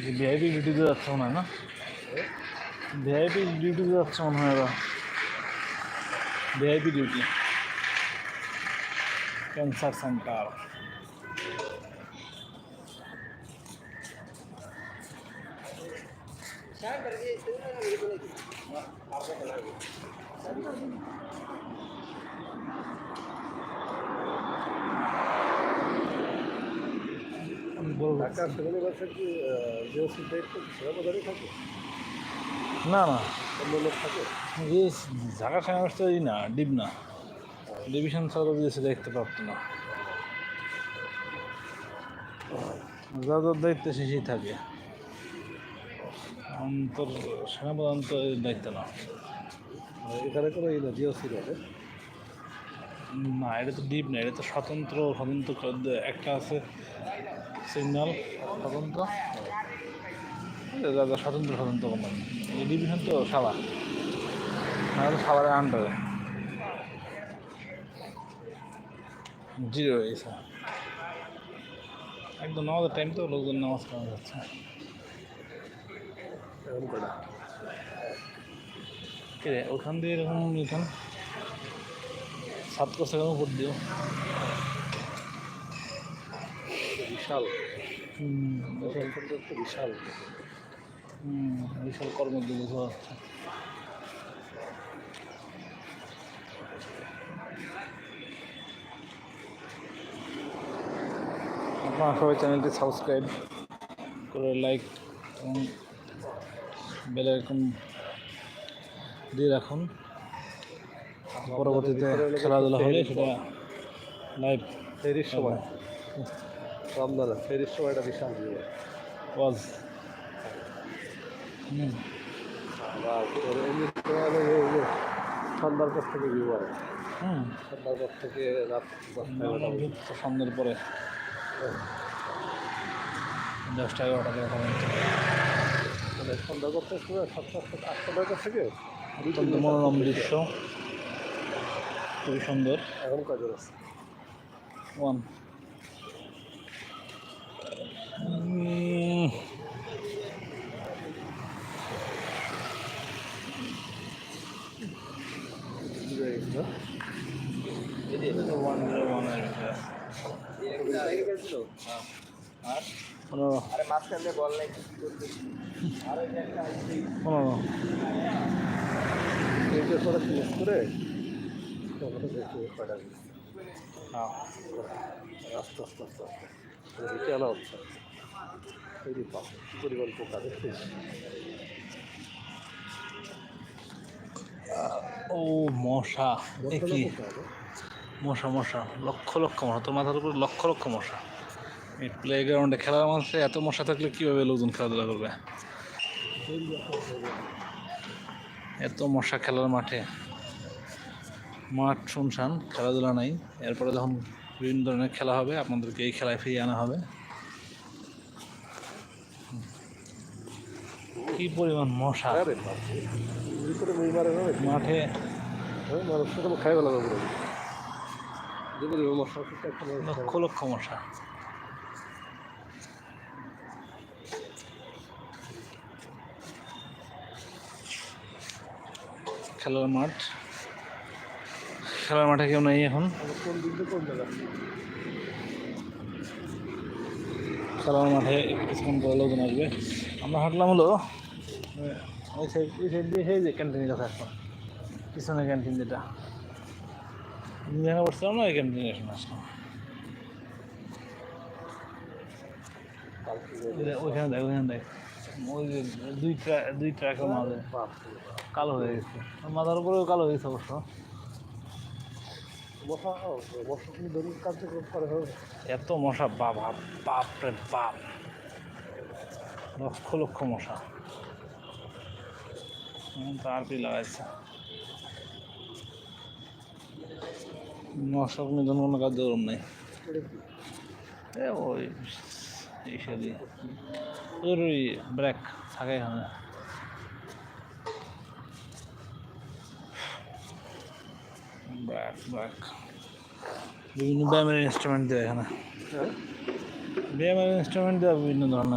যে ভিআইপি ডিউটিতে যাচ্ছে মনে হয় না, ভিআইপি ডিউটিতে যাচ্ছে মনে হয় এরা, ভিআইপি ডিউটি ক্যান্সার সেন্টার। না না, এই ঢাকা সেনাবাহিনী তো না, ডিপ না, ডিভিশন ছাড়া দিয়েছে দেখতে পারতো না, যাদের দায়িত্ব শেষেই থাকে, অন্তর সেনাপ্রধান তো এর দায়িত্ব না। এখানে কোনো জিওসি না, এটা তো ডিপ না, এটা তো স্বতন্ত্র স্বতন্ত্র একটা আছে সিগন্যাল স্বতন্ত্র, দাদা স্বতন্ত্র স্বতন্ত্র কোম্পানি, এই ডিভিশন তো সাবার, তো সাবারের আন্ডারে জিরো হয়েছে একদম। নামাজের টাইম তো লোকজন নামাজ পড়া যাচ্ছে। কে রে ওখান দিয়ে এরকম এখান ছাত্র সেখানে উপর দিও বিশাল বিশাল বিশাল কর্মযোগ্য বোঝা যাচ্ছে। আপনারা সবাই চ্যানেলটি সাবস্ক্রাইব করে লাইক এবং বেল আইকন দিয়ে রাখুন, পরবর্তীতে খেলাধুলা হলে সেটা লাইভ ফেরির সময়, রমজান ফেরির সময়টা বিশাল ওয়াজ। সন্ধ্যার পর থেকে ভিউ হয়, সন্ধ্যার পর থেকে রাত সন্ধ্যার পরে 10টা 11টা পর্যন্ত সন্ধ্যা করতে 7-8টা থেকে অত্যন্ত মনোরম দৃশ্য, খুবই সুন্দর। এখন কয়জন আছে? ওয়ান করে আস্তে আস্তে আস্তে আস্তে হেঁটে আনা হচ্ছে, তৈরি পাও পরিমাণ পোকা দেখছিস। ও মশা, কি মশা মশা, লক্ষ লক্ষ মশা, তোর মাথার উপর লক্ষ লক্ষ মশা। এই প্লে গ্রাউন্ডে খেলার মাঠে এত মশা থাকলে কীভাবে লোকজন খেলাধুলা করবে? এত মশা খেলার মাঠে, মাঠ শুনশান, খেলাধুলা নাই। এরপরে যখন বিভিন্ন ধরনের খেলা হবে আপনাদেরকে এই খেলায় ফিরিয়ে আনা হবে। কি পরিমাণ মশা মাঠে, খাই ভালো লক্ষ লক্ষ মশা। খেলার মাঠ, খেলার মাঠে কেউ নেই এখন। খেলার মাঠে কিছুক্ষণ পরে লোকজন আসবে। আমরা হাঁটলাম হলো ওই সাইড দিয়ে, সেই যে ক্যান্টিনের কাছে আসলাম, পিছনে ক্যান্টিন যেটা যেখানে বসছিলাম না, ওই ক্যান্টিনে আসলাম। ওইখানে দেখ, ওইখানে দেখ, ওই যে দুই ট্রাকের মাঝে কালো হয়ে গেছে, মাথার উপরেও কালো হয়ে গেছে অবশ্য। এত মশা, বাবা বাপ রে বাপ, লক্ষ লক্ষ মশা। তার পি লাগাইছে মশক নিধন, কোনো কার্যক্রম নেই। ওই ইসে দিয়ে জরুরি ব্রেক থাকে এখানে। ব্রেক বিভিন্ন ব্যায়ামের ইনস্ট্রুমেন্ট দেয় এখানে, ব্যায়ামের ইনস্ট্রুমেন্ট দেওয়া বিভিন্ন ধরনের।